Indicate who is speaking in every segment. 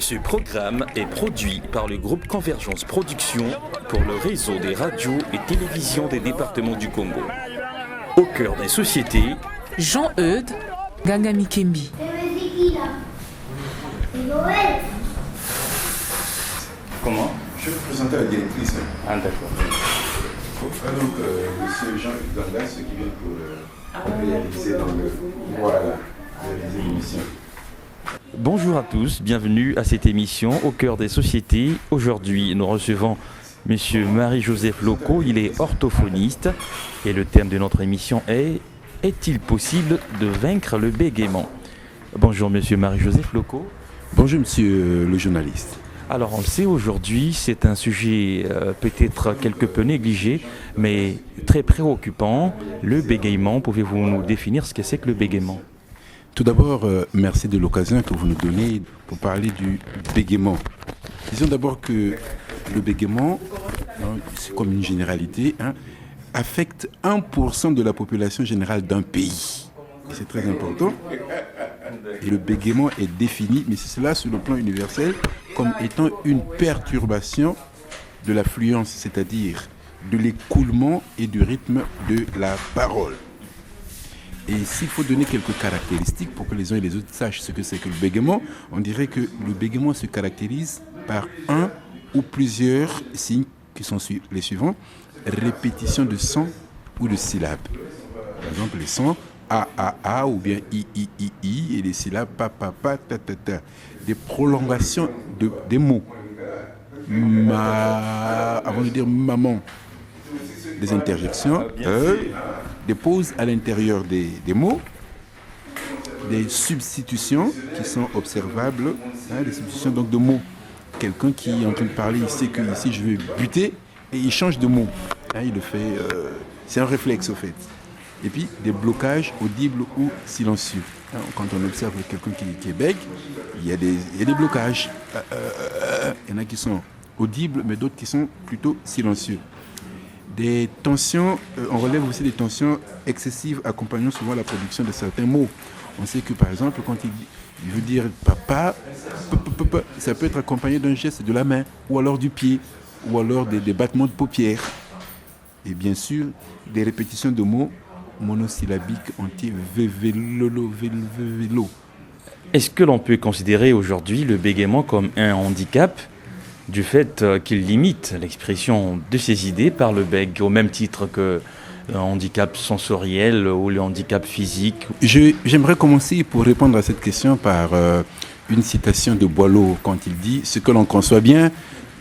Speaker 1: Ce programme est produit par le groupe Convergence Production pour le réseau des radios et télévisions des départements du Congo. Au cœur des sociétés,
Speaker 2: Jean-Eudes Gangamikembi.
Speaker 3: Comment? Je vais vous présenter la directrice.
Speaker 1: Ah d'accord.
Speaker 3: Donc, monsieur Jean-Hugues Ganga, ce qui vient pour réaliser réaliser l'émission.
Speaker 1: Bonjour à tous, bienvenue à cette émission Au cœur des sociétés. Aujourd'hui, nous recevons monsieur Marie-Joseph Loko, il est orthophoniste et le thème de notre émission est « Est-il possible de vaincre le bégaiement ?» Bonjour monsieur Marie-Joseph Loko.
Speaker 3: Bonjour monsieur le journaliste.
Speaker 1: Alors on le sait, aujourd'hui c'est un sujet peut-être quelque peu négligé, mais très préoccupant, le bégaiement. Pouvez-vous nous définir ce que c'est que le bégaiement ?
Speaker 3: Tout d'abord, merci de l'occasion que vous nous donnez pour parler du bégaiement. Disons d'abord que le bégaiement, c'est comme une généralité, affecte 1% de la population générale d'un pays. C'est très important. Et le bégaiement est défini, mais c'est cela sur le plan universel, comme étant une perturbation de la fluence, c'est-à-dire de l'écoulement et du rythme de la parole. Et s'il faut donner quelques caractéristiques pour que les uns et les autres sachent ce que c'est que le bégaiement, on dirait que le bégaiement se caractérise par un ou plusieurs signes qui sont les suivants. Répétition de sons ou de syllabes. Par exemple, les sons A, ou bien I, et les syllabes pa, ta, ta. Des prolongations des mots. Avant de dire maman, des interjections, des pauses à l'intérieur des mots, des substitutions qui sont observables, des substitutions donc de mots. Quelqu'un qui est en train de parler, il sait que ici je vais buter et il change de mot. Il le fait, c'est un réflexe au fait. Et puis des blocages audibles ou silencieux. Quand on observe quelqu'un qui est bègue, il y a des blocages. Il y en a qui sont audibles, mais d'autres qui sont plutôt silencieux. Des tensions, on relève aussi des tensions excessives accompagnant souvent la production de certains mots. On sait que par exemple, quand il veut dire papa, ça peut être accompagné d'un geste de la main, ou alors du pied, ou alors des battements de paupières. Et bien sûr, des répétitions de mots monosyllabiques entiers, vélo.
Speaker 1: Est-ce que l'on peut considérer aujourd'hui le bégaiement comme un handicap du fait qu'il limite l'expression de ses idées par le bègue, au même titre que le handicap sensoriel ou le handicap physique?
Speaker 3: J'aimerais commencer pour répondre à cette question par une citation de Boileau quand il dit « Ce que l'on conçoit bien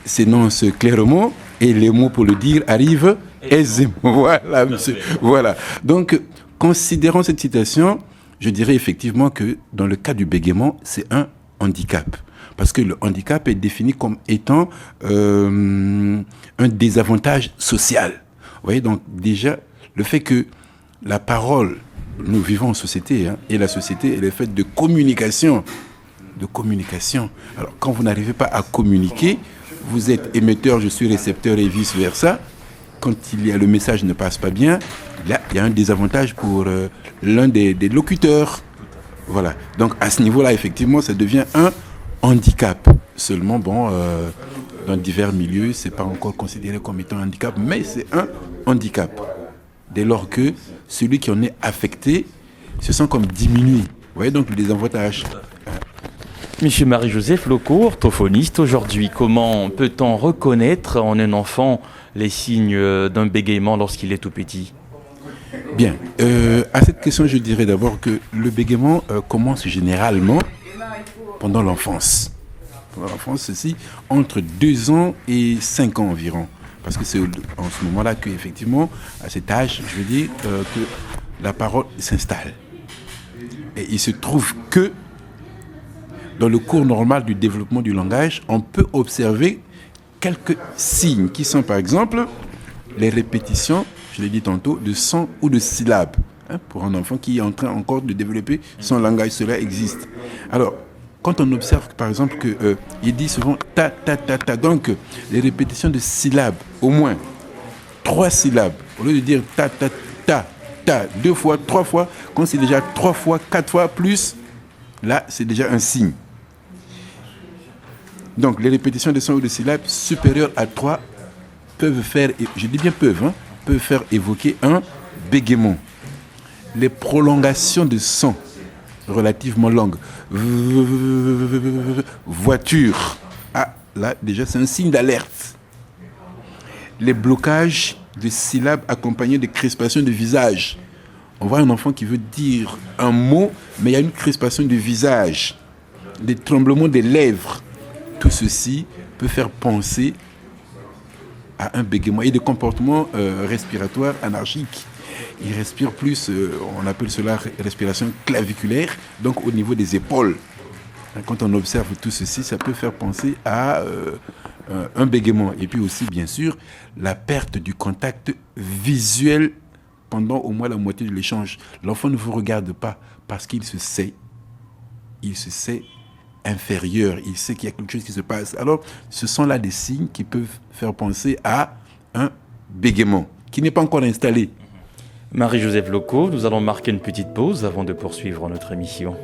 Speaker 3: s'énonce clairement et les mots pour le dire arrivent aisément. » Voilà, monsieur. Voilà. Donc, considérant cette citation, je dirais effectivement que dans le cas du bégaiement, c'est un handicap. Parce que le handicap est défini comme étant un désavantage social. Vous voyez, donc déjà, le fait que la parole, nous vivons en société, et la société, elle est faite de communication. Alors, quand vous n'arrivez pas à communiquer, vous êtes émetteur, je suis récepteur et vice-versa. Quand le message ne passe pas bien, là, il y a un désavantage pour l'un des locuteurs. Voilà. Donc, à ce niveau-là, effectivement, ça devient un handicap. Seulement, dans divers milieux, ce n'est pas encore considéré comme étant un handicap, mais c'est un handicap. Dès lors que celui qui en est affecté se sent comme diminué. Vous voyez donc le désavantage.
Speaker 1: Monsieur Marie-Joseph Loko, orthophoniste, aujourd'hui, comment peut-on reconnaître en un enfant les signes d'un bégaiement lorsqu'il est tout petit ?
Speaker 3: Bien. À cette question, je dirais d'abord que le bégaiement commence généralement pendant l'enfance. Pendant l'enfance, ceci, entre 2 ans et 5 ans environ. Parce que c'est en ce moment-là qu'effectivement, à cet âge, je veux dire, que la parole s'installe. Et il se trouve que, dans le cours normal du développement du langage, on peut observer quelques signes qui sont, par exemple, les répétitions, je l'ai dit tantôt, de sons ou de syllabes. Pour un enfant qui est en train encore de développer son langage, cela existe. Alors, quand on observe, par exemple, qu'il dit souvent ta, ta, ta, ta, donc les répétitions de syllabes, au moins 3 syllabes, au lieu de dire ta, ta, ta, ta, 2 fois, 3 fois, quand c'est déjà 3 fois, 4 fois plus, là, c'est déjà un signe. Donc, les répétitions de sons ou de syllabes supérieures à 3 peuvent faire, je dis bien peuvent faire évoquer un bégaiement. Les prolongations de sons relativement longues, voiture, là, déjà, c'est un signe d'alerte. Les blocages de syllabes accompagnés de crispations de visage. On voit un enfant qui veut dire un mot, mais il y a une crispation du visage, des tremblements des lèvres. Tout ceci peut faire penser à un bégaiement et des comportements respiratoires anarchiques. Il respire plus, on appelle cela respiration claviculaire, donc au niveau des épaules. Quand on observe tout ceci, ça peut faire penser à un bégaiement. Et puis aussi, bien sûr, la perte du contact visuel pendant au moins la moitié de l'échange. L'enfant ne vous regarde pas parce qu'il se sait inférieur, il sait qu'il y a quelque chose qui se passe. Alors, ce sont là des signes qui peuvent faire penser à un bégaiement qui n'est pas encore installé.
Speaker 1: Marie-Joseph Loco, nous allons marquer une petite pause avant de poursuivre notre émission.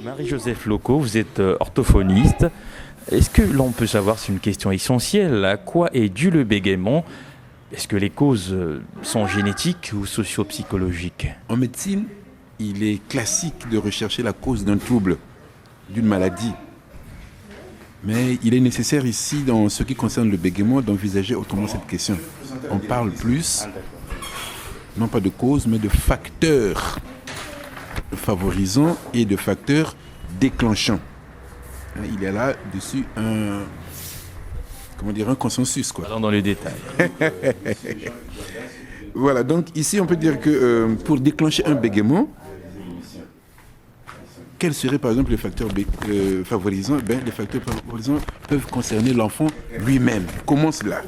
Speaker 1: Marie-Joseph Loco, vous êtes orthophoniste. Est-ce que l'on peut savoir, c'est une question essentielle, à quoi est dû le bégaiement? Est-ce que les causes sont génétiques ou socio-psychologiques?
Speaker 3: En médecine, il est classique de rechercher la cause d'un trouble, d'une maladie. Mais il est nécessaire ici, dans ce qui concerne le bégaiement, d'envisager autrement cette question. On parle plus, non pas de cause, mais de facteurs favorisants et de facteurs déclenchants. Il y a là-dessus un consensus, quoi.
Speaker 1: Allons dans les détails.
Speaker 3: Voilà, donc ici on peut dire que pour déclencher un bégaiement, quels seraient par exemple les facteurs favorisants? Les facteurs favorisants peuvent concerner l'enfant lui-même. Comment cela?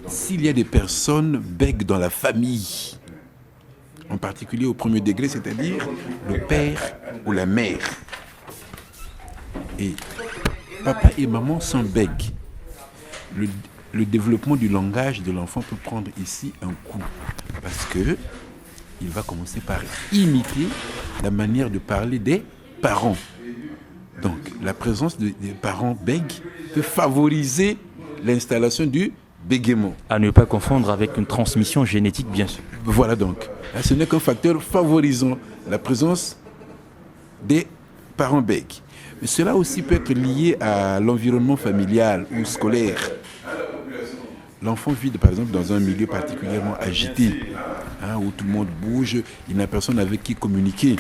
Speaker 3: S'il y a des personnes bègues dans la famille, en particulier au premier degré, c'est-à-dire le père ou la mère, et papa et maman sont bègues, le développement du langage de l'enfant peut prendre ici un coup, parce que il va commencer par imiter la manière de parler des parents. Donc, la présence des parents bègues peut favoriser l'installation du bégaiement.
Speaker 1: À ne pas confondre avec une transmission génétique, bien sûr.
Speaker 3: Voilà donc. Là, ce n'est qu'un facteur favorisant la présence des parents bègues. Mais cela aussi peut être lié à l'environnement familial ou scolaire. L'enfant vit, par exemple, dans un milieu particulièrement agité, où tout le monde bouge, il n'a personne avec qui communiquer.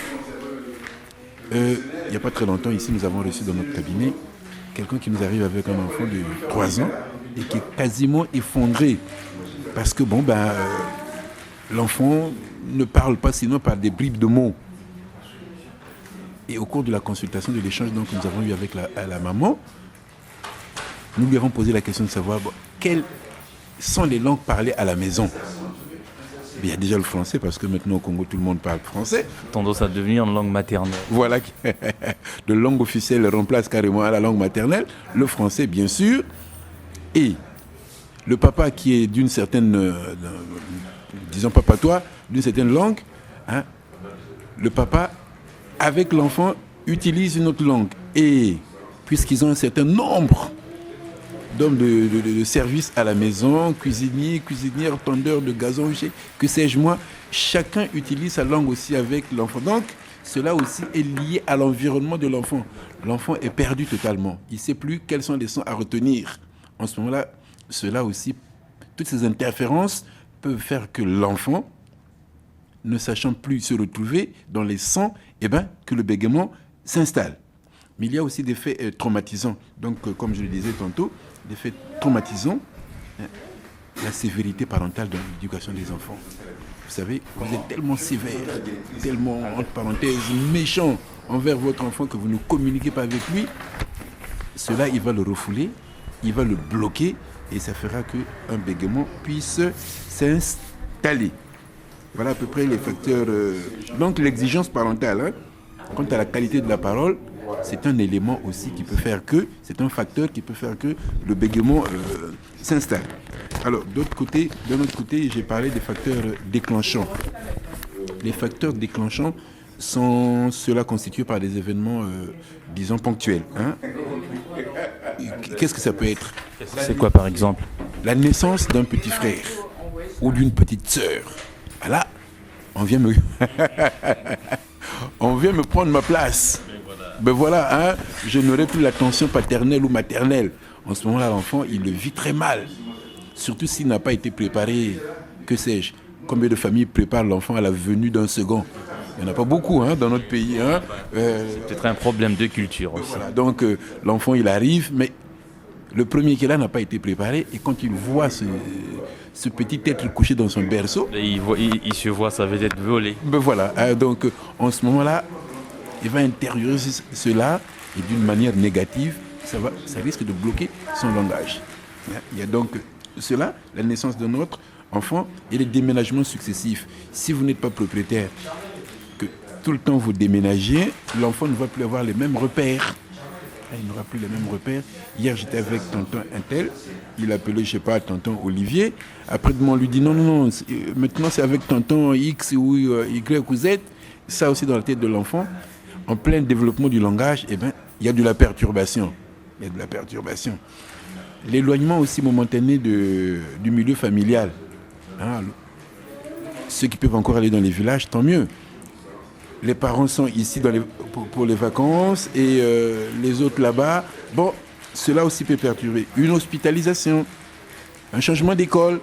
Speaker 3: Il n'y a pas très longtemps, ici, nous avons reçu dans notre cabinet quelqu'un qui nous arrive avec un enfant de 3 ans et qui est quasiment effondré. Parce que, l'enfant ne parle pas sinon par des bribes de mots. Et au cours de la consultation, de l'échange donc, que nous avons eu avec la maman, nous lui avons posé la question de savoir quelles sont les langues parlées à la maison. Il y a déjà le français, parce que maintenant au Congo, tout le monde parle français.
Speaker 1: Tendance à devenir une langue maternelle.
Speaker 3: Voilà, de langue officielle remplace carrément la langue maternelle, le français bien sûr. Et le papa qui est d'une certaine, disons papatois, d'une certaine langue, le papa, avec l'enfant, utilise une autre langue. Et puisqu'ils ont un certain nombre d'hommes de service à la maison, cuisiniers, cuisinières, tondeurs de gazon, que sais-je moi, chacun utilise sa langue aussi avec l'enfant. Donc, cela aussi est lié à l'environnement de l'enfant. L'enfant est perdu totalement. Il ne sait plus quels sont les sons à retenir. En ce moment-là, cela aussi, toutes ces interférences peuvent faire que l'enfant, ne sachant plus se retrouver dans les sons, que le bégaiement s'installe. Mais il y a aussi des faits traumatisants. Donc, comme je le disais tantôt, des faits traumatisants la sévérité parentale dans l'éducation des enfants. Vous savez, vous êtes tellement sévère, tellement, entre parenthèses, méchant envers votre enfant que vous ne communiquez pas avec lui. Cela, il va le refouler, il va le bloquer et ça fera qu'un bégaiement puisse s'installer. Voilà à peu près les facteurs. Donc l'exigence parentale, quant à la qualité de la parole, c'est un élément aussi qui peut faire que, c'est un facteur qui peut faire que le bégaiement s'installe. Alors d'un autre côté, j'ai parlé des facteurs déclenchants. Les facteurs déclenchants sont ceux-là constitués par des événements, disons, ponctuels. Qu'est-ce que ça peut être?
Speaker 1: C'est quoi par exemple?
Speaker 3: La naissance d'un petit frère ou d'une petite sœur. Voilà, on vient me prendre ma place. Ben voilà, je n'aurai plus l'attention paternelle ou maternelle. En ce moment-là, l'enfant, il le vit très mal. Surtout s'il n'a pas été préparé, que sais-je. Combien de familles préparent l'enfant à la venue d'un second? Il n'y en a pas beaucoup dans notre pays.
Speaker 1: C'est peut-être un problème de culture aussi.
Speaker 3: Voilà, donc l'enfant, il arrive, mais le premier qui est là n'a pas été préparé. Et quand il voit ce petit être couché dans son berceau...
Speaker 1: Et il se voit sa vedette volée.
Speaker 3: Ben voilà, donc en ce moment-là, il va intérioriser cela et d'une manière négative, ça risque de bloquer son langage. Il y a donc cela, la naissance de notre enfant et les déménagements successifs. Si vous n'êtes pas propriétaire, que tout le temps vous déménagez, l'enfant ne va plus avoir les mêmes repères. Il n'aura plus les mêmes repères. Hier, j'étais avec tonton Intel. Il appelait, je ne sais pas, tonton Olivier. Après-demain, on lui dit non, maintenant c'est avec tonton X ou Y ou Z. Ça aussi dans la tête de l'enfant. En plein développement du langage, il y a de la perturbation. L'éloignement aussi momentané du milieu familial. Ceux qui peuvent encore aller dans les villages, tant mieux. Les parents sont ici pour les vacances et les autres là-bas. Bon, cela aussi peut perturber. Une hospitalisation, un changement d'école.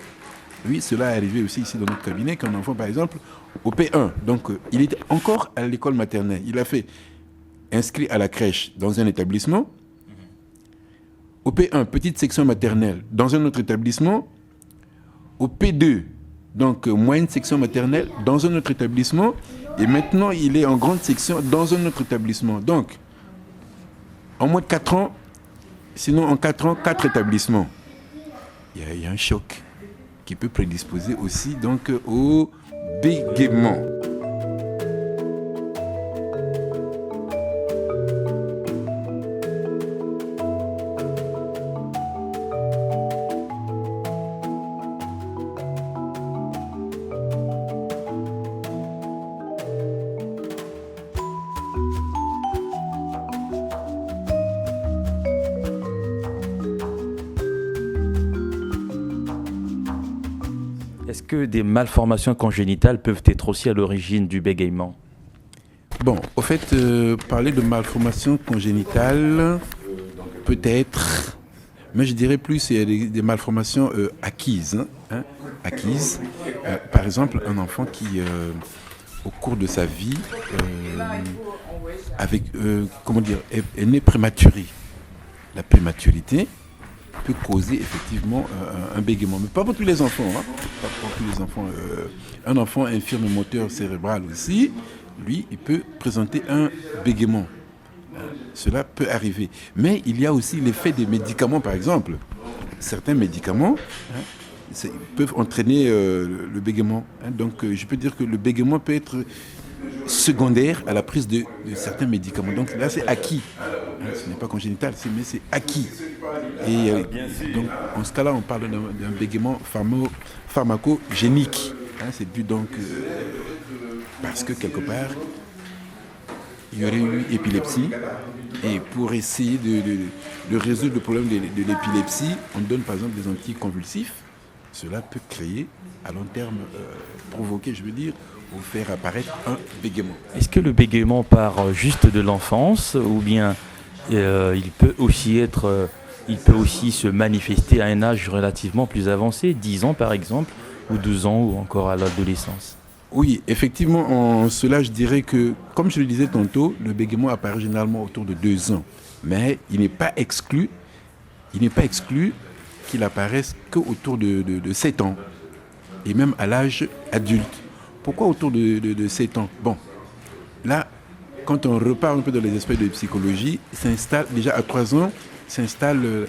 Speaker 3: Oui, cela est arrivé aussi ici dans notre cabinet, qu'un enfant, par exemple, au P1. Donc, il était encore à l'école maternelle. Il a fait inscrit à la crèche dans un établissement. Au P1, petite section maternelle, dans un autre établissement. Au P2, donc moyenne section maternelle, dans un autre établissement. Et maintenant, il est en grande section dans un autre établissement. Donc, en moins de 4 ans, sinon en 4 ans, 4 établissements. Il y a un choc qui peut prédisposer aussi donc, au bégaiement.
Speaker 1: Est-ce que des malformations congénitales peuvent être aussi à l'origine du bégaiement?
Speaker 3: Bon, au fait, parler de malformations congénitales, peut-être, mais je dirais plus c'est des malformations acquises. Acquises. Par exemple, un enfant qui, au cours de sa vie, est né prématuré. La prématurité peut causer effectivement un bégaiement, mais pas pour tous les enfants. Pas pour tous les enfants. Un enfant infirme moteur cérébral aussi, lui, il peut présenter un bégaiement. Cela peut arriver. Mais il y a aussi l'effet des médicaments, par exemple. Certains médicaments peuvent entraîner le bégaiement. Donc, je peux dire que le bégaiement peut être secondaire à la prise de certains médicaments. Donc là, c'est acquis. Ce n'est pas congénital, mais c'est acquis. Et donc, en ce cas-là, on parle d'un bégaiement pharmacogénique. C'est dû donc parce que quelque part, il y aurait eu épilepsie. Et pour essayer de résoudre le problème de l'épilepsie, on donne par exemple des anticonvulsifs. Cela peut créer, à long terme, provoquer, je veux dire, ou faire apparaître un bégaiement.
Speaker 1: Est-ce que le bégaiement part juste de l'enfance ou bien il peut aussi se manifester à un âge relativement plus avancé, 10 ans par exemple, ou 12 ans, ou encore à l'adolescence?
Speaker 3: Oui, effectivement, en cela, je dirais que, comme je le disais tantôt, le bégaiement apparaît généralement autour de 2 ans. Mais il n'est pas exclu qu'il apparaisse qu'autour de 7 ans, et même à l'âge adulte. Pourquoi autour de 7 ans? Bon, là, quand on repart un peu dans les aspects de psychologie, s'installe déjà à 3 ans, s'installe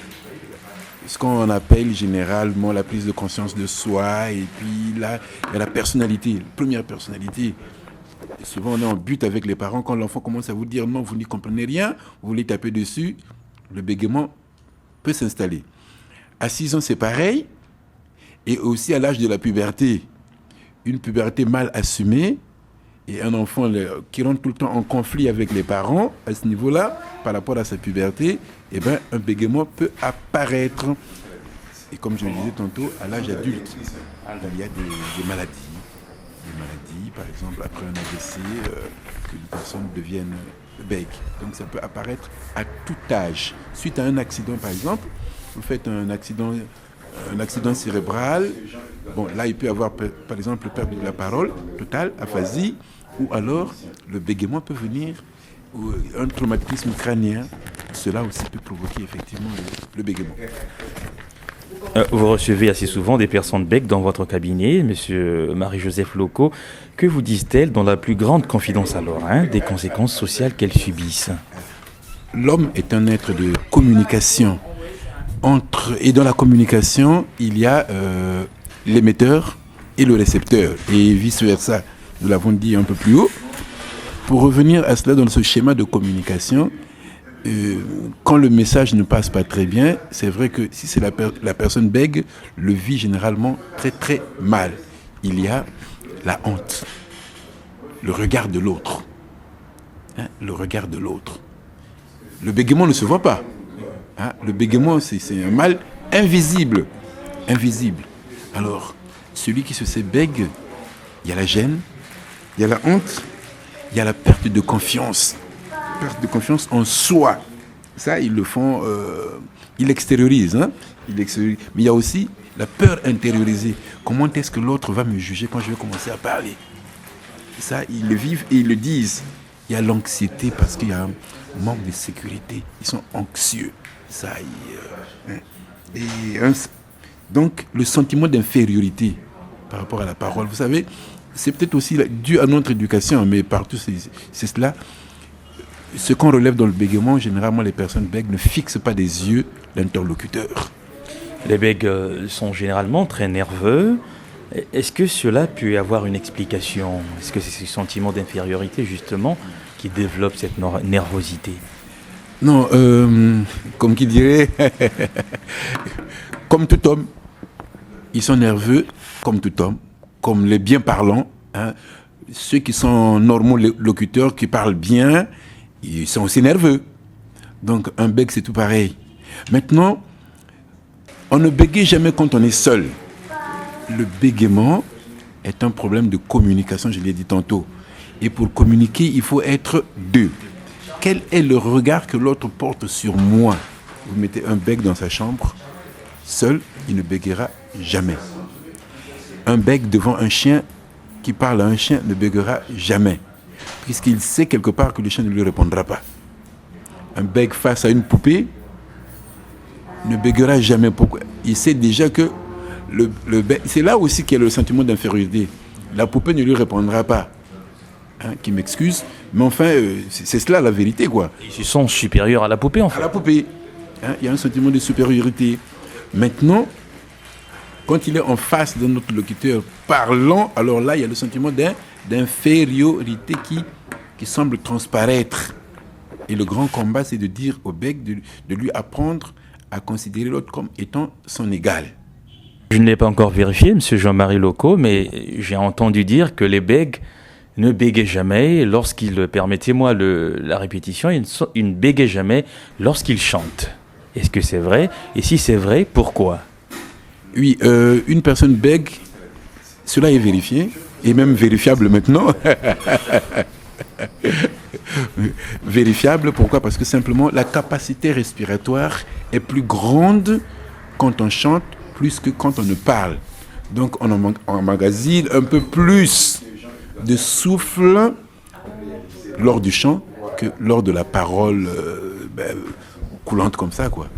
Speaker 3: ce qu'on appelle généralement la prise de conscience de soi, et puis là, il y a la personnalité, la première personnalité. Et souvent, on est en but avec les parents. Quand l'enfant commence à vous dire non, vous n'y comprenez rien, vous voulez taper dessus, le bégaiement peut s'installer. À 6 ans, c'est pareil. Et aussi à l'âge de la puberté, une puberté mal assumée, et un enfant qui rentre tout le temps en conflit avec les parents, à ce niveau-là, par rapport à sa puberté, eh ben, un bégaiement peut apparaître. Et comme je le disais tantôt, à l'âge adulte, il y a des maladies. Par exemple, après un AVC, qu'une personne devienne bègue. Donc ça peut apparaître à tout âge. Suite à un accident, par exemple, vous faites un accident cérébral. Bon, là, il peut y avoir, par exemple, perte de la parole totale, aphasie, ou alors le bégaiement peut venir, ou un traumatisme crânien. Cela aussi peut provoquer effectivement le bégaiement.
Speaker 1: Vous recevez assez souvent des personnes bègues dans votre cabinet, monsieur Marie-Joseph Locaux. Que vous disent-elles dans la plus grande confidence alors, des conséquences sociales qu'elles subissent?
Speaker 3: L'homme est un être de communication. Et dans la communication, il y a l'émetteur et le récepteur, et vice-versa. Nous l'avons dit un peu plus haut. Pour revenir à cela, dans ce schéma de communication, quand le message ne passe pas très bien, c'est vrai que si c'est la personne bègue, le vit généralement très très mal. Il y a la honte, le regard de l'autre. Le regard de l'autre. Le bégaiement ne se voit pas. Le bégaiement, c'est un mal invisible. Invisible. Alors, celui qui se sait bègue, il y a la gêne, il y a la honte, il y a la perte de confiance. Perte de confiance en soi. Ça, ils le font, ils l'extériorisent. Mais il y a aussi la peur intériorisée. Comment est-ce que l'autre va me juger quand je vais commencer à parler? Ça, ils le vivent et ils le disent. Il y a l'anxiété parce qu'il y a un manque de sécurité. Ils sont anxieux. Ça, donc, le sentiment d'infériorité par rapport à la parole. Vous savez, c'est peut-être aussi dû à notre éducation, mais partout, c'est cela. Ce qu'on relève dans le bégaiement, généralement, les personnes bègues ne fixent pas des yeux l'interlocuteur.
Speaker 1: Les bègues sont généralement très nerveux. Est-ce que cela peut avoir une explication? Est-ce que c'est ce sentiment d'infériorité, justement, qui développe cette nervosité?
Speaker 3: Non, comme qui dirait, comme tout homme, ils sont nerveux, comme tout homme, comme les bien parlants. Ceux qui sont normaux locuteurs, qui parlent bien, ils sont aussi nerveux. Donc un bègue, c'est tout pareil. Maintenant, on ne bégaye jamais quand on est seul. Le bégaiement est un problème de communication, je l'ai dit tantôt. Et pour communiquer, il faut être deux. Quel est le regard que l'autre porte sur moi? Vous mettez un bègue dans sa chambre, seul, il ne bégaiera jamais. Un bègue devant un chien qui parle à un chien ne bégaiera jamais, puisqu'il sait quelque part que le chien ne lui répondra pas. Un bègue face à une poupée ne bégaiera jamais. Pourquoi? Il sait déjà que le bègue, c'est là aussi qu'il y a le sentiment d'infériorité. La poupée ne lui répondra pas. Qui m'excuse, mais enfin, c'est cela la vérité, quoi.
Speaker 1: Ils se sentent supérieurs à la poupée, en fait.
Speaker 3: À la poupée. Il y a un sentiment de supériorité. Maintenant, quand il est en face d'un autre locuteur parlant, alors là, il y a le sentiment d'infériorité qui semble transparaître. Et le grand combat, c'est de dire au bègue, de lui apprendre à considérer l'autre comme étant son égal.
Speaker 1: Je ne l'ai pas encore vérifié, M. Jean-Marie Locaux, mais j'ai entendu dire que les bègues ne bégayent jamais lorsqu'ils, permettez-moi la répétition, ils ne bégayent jamais lorsqu'ils chantent. Est-ce que c'est vrai? Et si c'est vrai, pourquoi?
Speaker 3: Oui, une personne bègue, cela est vérifié, et même vérifiable maintenant. Vérifiable, pourquoi? Parce que simplement, la capacité respiratoire est plus grande quand on chante, plus que quand on ne parle. Donc on emmagasine un peu plus de souffle lors du chant que lors de la parole coulante comme ça, quoi.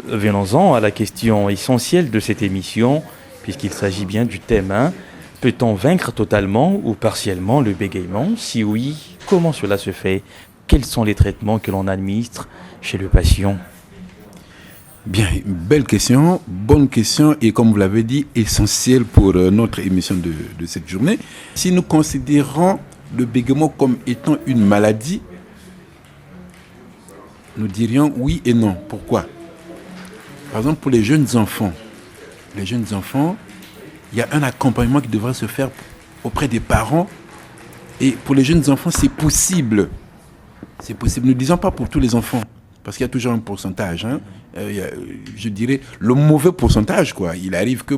Speaker 1: Venons-en à la question essentielle de cette émission, puisqu'il s'agit bien du thème 1. Peut-on vaincre totalement ou partiellement le bégaiement? Si oui, comment cela se fait? Quels sont les traitements que l'on administre chez le patient?
Speaker 3: Bien, belle question, bonne question et comme vous l'avez dit, essentielle pour notre émission de cette journée. Si nous considérons le bégaiement comme étant une maladie, nous dirions oui et non. Pourquoi? Par exemple, pour les jeunes enfants, il y a un accompagnement qui devrait se faire auprès des parents. Et pour les jeunes enfants, c'est possible. C'est possible. Ne disons pas pour tous les enfants, parce qu'il y a toujours un pourcentage. Je dirais le mauvais pourcentage, quoi. Il arrive que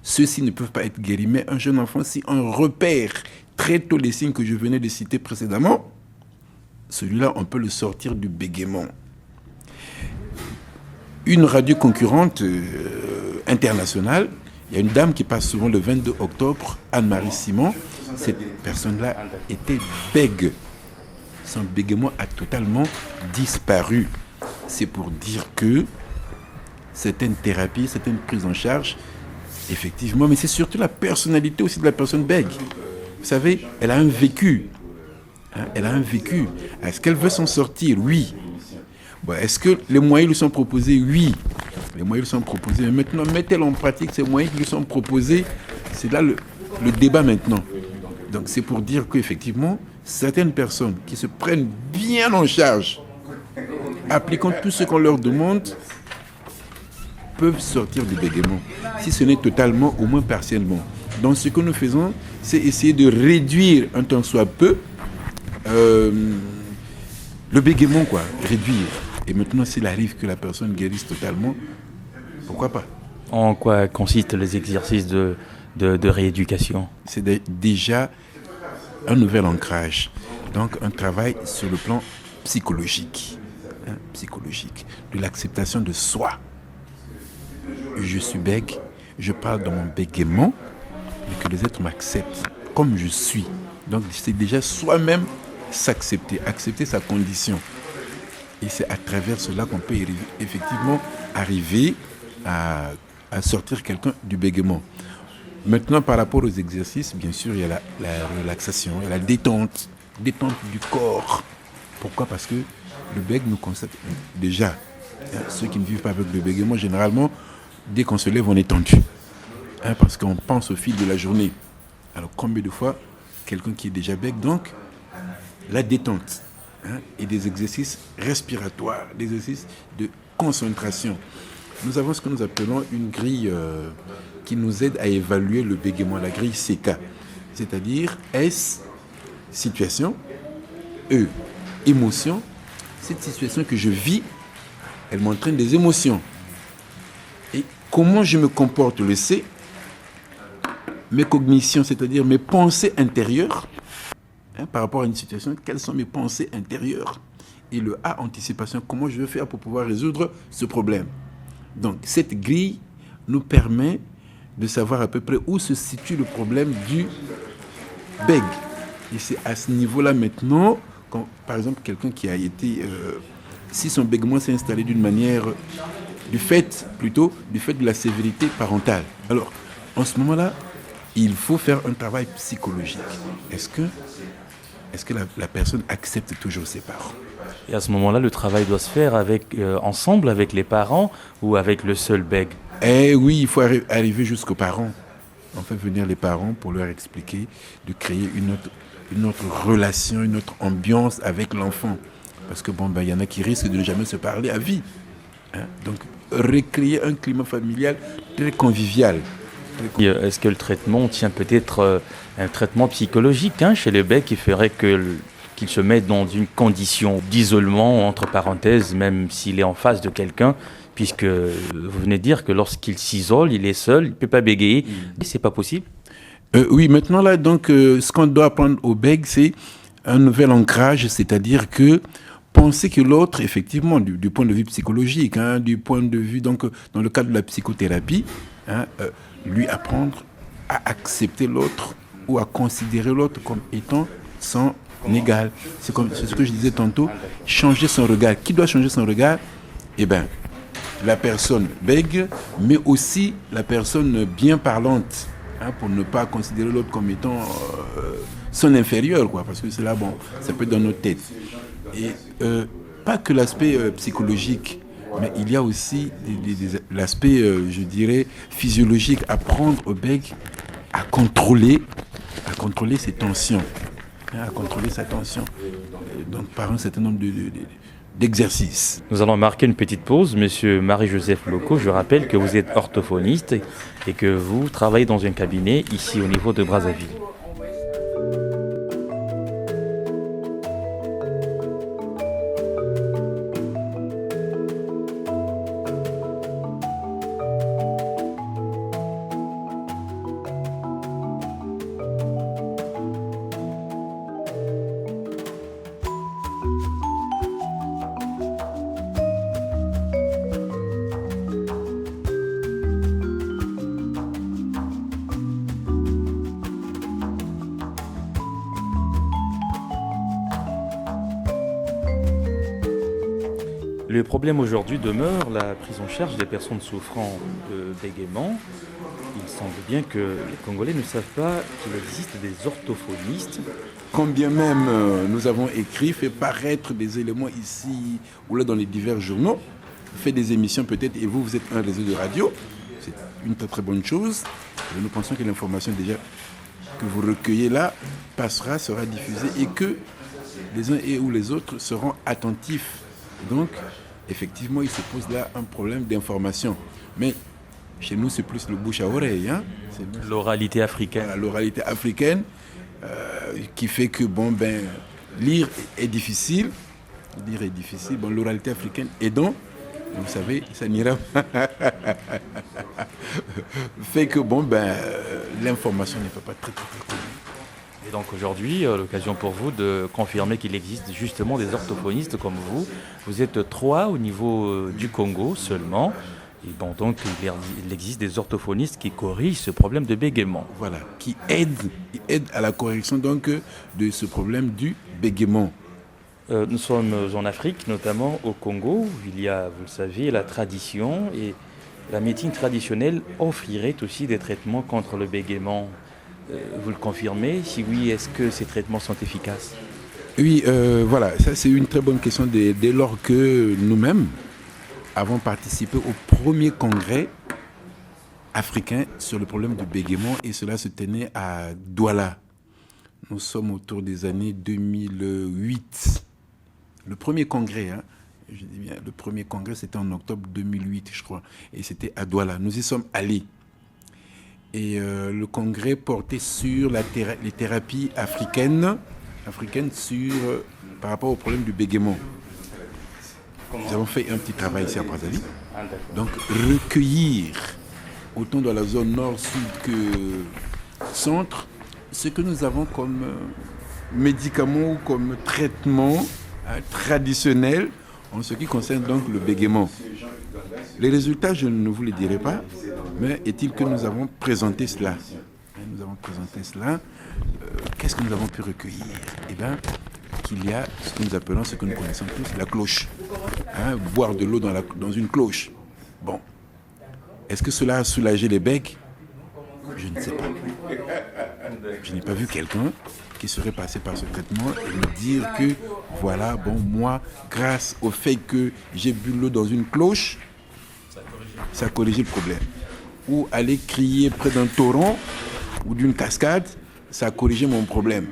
Speaker 3: ceux-ci ne peuvent pas être guéris. Mais un jeune enfant, si on repère très tôt les signes que je venais de citer précédemment, celui-là, on peut le sortir du bégaiement. Une radio concurrente internationale, il y a une dame qui passe souvent le 22 octobre, Anne-Marie Simon. Cette personne-là était bègue. Son bégaiement a totalement disparu. C'est pour dire que certaines thérapies, certaines prises en charge, effectivement, mais c'est surtout la personnalité aussi de la personne bègue. Vous savez, elle a un vécu. Elle a un vécu. Est-ce qu'elle veut s'en sortir? Oui. Est-ce que les moyens lui sont proposés? Oui. Les moyens lui sont proposés. Mais maintenant, met-elle en pratique ces moyens qui lui sont proposés? C'est là le débat maintenant. Donc c'est pour dire qu'effectivement, certaines personnes qui se prennent bien en charge, appliquant tout ce qu'on leur demande, peuvent sortir du bégaiement. Si ce n'est totalement, au moins partiellement. Donc ce que nous faisons, c'est essayer de réduire un tant soit peu le bégaiement, quoi. Réduire. Et maintenant, s'il arrive que la personne guérisse totalement, pourquoi pas?
Speaker 1: En quoi consistent les exercices de rééducation?
Speaker 3: C'est déjà un nouvel ancrage. Donc, un travail sur le plan psychologique. Psychologique. De l'acceptation de soi. Je suis bègue, je parle dans mon bégaiement, mais que les êtres m'acceptent comme je suis. Donc, c'est déjà soi-même s'accepter, accepter sa condition. Et c'est à travers cela qu'on peut effectivement arriver à sortir quelqu'un du bégaiement. Maintenant, par rapport aux exercices, bien sûr, il y a la relaxation, il y a la détente du corps. Pourquoi? Parce que le bègue nous constate déjà. Ceux qui ne vivent pas avec le bégaiement, généralement, dès qu'on se lève, on est tendu. Parce qu'on pense au fil de la journée. Alors, combien de fois, quelqu'un qui est déjà bègue, donc, la détente, et des exercices respiratoires, des exercices de concentration. Nous avons ce que nous appelons une grille qui nous aide à évaluer le bégaiement, la grille CK. C'est-à-dire S, situation, E, émotion. Cette situation que je vis, elle m'entraîne des émotions. Et comment je me comporte, le C, mes cognitions, c'est-à-dire mes pensées intérieures, par rapport à une situation, quelles sont mes pensées intérieures? Et le A, anticipation, comment je vais faire pour pouvoir résoudre ce problème? Donc, cette grille nous permet de savoir à peu près où se situe le problème du bègue. Et c'est à ce niveau-là maintenant, quand, par exemple, quelqu'un qui a été... si son bégaiement s'est installé d'une manière... du fait de la sévérité parentale. Alors, en ce moment-là, il faut faire un travail psychologique. Est-ce que la personne accepte toujours ses parents?
Speaker 1: Et à ce moment-là, le travail doit se faire ensemble avec les parents ou avec le seul bègue?
Speaker 3: Eh oui, il faut arriver jusqu'aux parents. On fait venir les parents pour leur expliquer, de créer une autre relation, une autre ambiance avec l'enfant. Parce que il y en a qui risquent de ne jamais se parler à vie. Donc, recréer un climat familial très convivial.
Speaker 1: Est-ce que le traitement tient peut-être un traitement psychologique chez les bègues qui ferait qu'il se mette dans une condition d'isolement, entre parenthèses, même s'il est en face de quelqu'un, puisque vous venez de dire que lorsqu'il s'isole, il est seul, il ne peut pas bégayer. C'est pas possible?
Speaker 3: Oui, maintenant là, donc, ce qu'on doit apprendre au bègue, c'est un nouvel ancrage, c'est-à-dire que penser que l'autre, effectivement, du point de vue psychologique, du point de vue, donc, dans le cadre de la psychothérapie, lui apprendre à accepter l'autre ou à considérer l'autre comme étant son égal. C'est ce que je disais tantôt, changer son regard. Qui doit changer son regard? la personne bègue, mais aussi la personne bien parlante, pour ne pas considérer l'autre comme étant son inférieur, quoi, parce que c'est là, bon, ça peut être dans notre tête. Et pas que l'aspect psychologique, mais il y a aussi l'aspect, je dirais, physiologique, apprendre au bègue à contrôler ses tensions, à contrôler sa tension, donc par un certain nombre d'exercices.
Speaker 1: Nous allons marquer une petite pause. Monsieur Marie-Joseph Loko, je rappelle que vous êtes orthophoniste et que vous travaillez dans un cabinet ici au niveau de Brazzaville. Le problème aujourd'hui demeure la prise en charge des personnes souffrant de bégaiement. Il semble bien que les Congolais ne savent pas qu'il existe des orthophonistes.
Speaker 3: Quand bien même nous avons écrit, fait paraître des éléments ici ou là dans les divers journaux, fait des émissions peut-être, et vous êtes un réseau de radio, c'est une très très bonne chose. Et nous pensons que l'information déjà que vous recueillez là sera diffusée et que les uns et ou les autres seront attentifs. Donc, effectivement, il se pose là un problème d'information. Mais chez nous, c'est plus le bouche à oreille. C'est
Speaker 1: l'oralité africaine.
Speaker 3: Voilà, l'oralité africaine qui fait que, lire est difficile. Bon, l'oralité africaine aidant, vous savez, ça n'ira pas. Fait que, l'information n'est pas très connue.
Speaker 1: Et donc aujourd'hui, l'occasion pour vous de confirmer qu'il existe justement des orthophonistes comme vous. Vous êtes 3 au niveau du Congo seulement. Et bon, donc il existe des orthophonistes qui corrigent ce problème de bégaiement.
Speaker 3: Voilà, qui aident à la correction donc de ce problème du bégaiement.
Speaker 1: Nous sommes en Afrique, notamment au Congo, où il y a, vous le savez, la tradition et la médecine traditionnelle offrirait aussi des traitements contre le bégaiement. Vous le confirmez? Si oui, est-ce que ces traitements sont efficaces?
Speaker 3: Oui, voilà, ça c'est une très bonne question dès lors que nous-mêmes avons participé au premier congrès africain sur le problème du bégaiement et cela se tenait à Douala. Nous sommes autour des années 2008. Le premier congrès, je dis bien, le premier congrès c'était en octobre 2008 je crois et c'était à Douala. Nous y sommes allés. Et le congrès portait sur les thérapies africaines par rapport au problème du bégaiement. Nous avons fait un petit travail ici à Brazzaville. Donc recueillir, autant dans la zone nord, sud que centre, ce que nous avons comme médicaments ou comme traitement traditionnel en ce qui concerne donc le bégaiement. Les résultats, je ne vous les dirai pas, mais est-il que nous avons présenté cela. Qu'est-ce que nous avons pu recueillir? Eh bien, qu'il y a ce que nous appelons, ce que nous connaissons tous, la cloche. Boire de l'eau dans une cloche. Bon. Est-ce que cela a soulagé les bègues? Je ne sais pas. Je n'ai pas vu quelqu'un qui serait passé par ce traitement et me dire que, voilà, moi, grâce au fait que j'ai bu l'eau dans une cloche, ça a corrigé le problème. Ou aller crier près d'un torrent ou d'une cascade, ça a corrigé mon problème.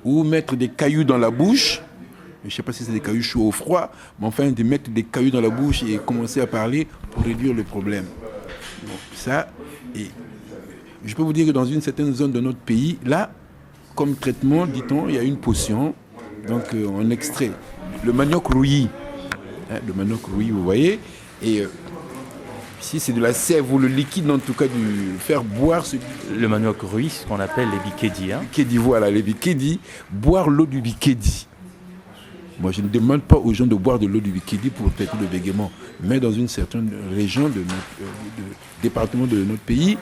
Speaker 3: Ou mettre des cailloux dans la bouche, je ne sais pas si c'est des cailloux chauds ou froids, mais enfin de mettre des cailloux dans la bouche et commencer à parler pour réduire le problème. Bon, ça, et je peux vous dire que dans une certaine zone de notre pays, là, comme traitement, dit-on, il y a une potion, donc on extrait le manioc rouilli. Le manioc rouilli, vous voyez, et si c'est de la sève ou le liquide, en tout cas, faire boire
Speaker 1: le manioc rouilli, ce qu'on appelle les bikedi.
Speaker 3: Bikedi, voilà, les bikedi, boire l'eau du bikedi. Moi, je ne demande pas aux gens de boire de l'eau du bikedi pour traiter le bégaiement, mais dans une certaine région de département de notre pays,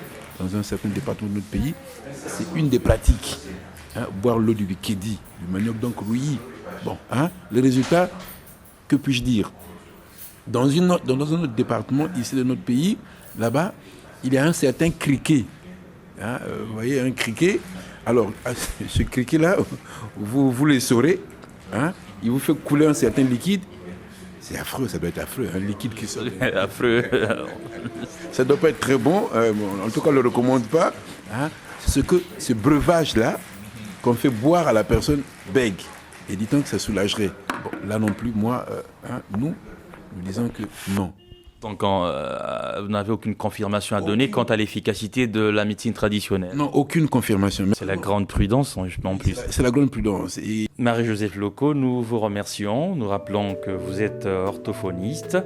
Speaker 3: c'est une des pratiques. Boire l'eau du bikedi, du manioc donc rouilli. Bon, le résultat, que puis-je dire? Dans un autre département ici de notre pays, là-bas, il y a un certain criquet. Hein, vous voyez, un criquet. Alors, ce criquet-là, vous le saurez. Hein, il vous fait couler un certain liquide. C'est affreux, ça doit être affreux. Un liquide qui sort.
Speaker 1: Affreux.
Speaker 3: Ça ne doit pas être très bon. En tout cas, on ne le recommande pas. Hein, c'est ce breuvage-là qu'on fait boire à la personne bègue. Et dit-on que ça soulagerait. Bon, là non plus, moi, nous disons que non.
Speaker 1: Donc, vous n'avez aucune confirmation à donner quant à l'efficacité de la médecine traditionnelle.
Speaker 3: Non, aucune confirmation.
Speaker 1: C'est la grande prudence en plus.
Speaker 3: C'est la grande prudence. Et...
Speaker 1: Marie-Joseph Locaux, nous vous remercions. Nous rappelons que vous êtes orthophoniste,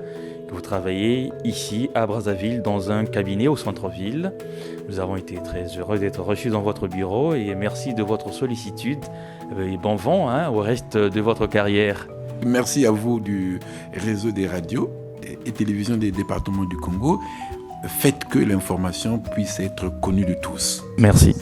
Speaker 1: que vous travaillez ici à Brazzaville dans un cabinet au centre-ville. Nous avons été très heureux d'être reçus dans votre bureau et merci de votre sollicitude. Et bon vent au reste de votre carrière.
Speaker 3: Merci à vous du réseau des radios et télévisions des départements du Congo. Faites que l'information puisse être connue de tous.
Speaker 1: Merci.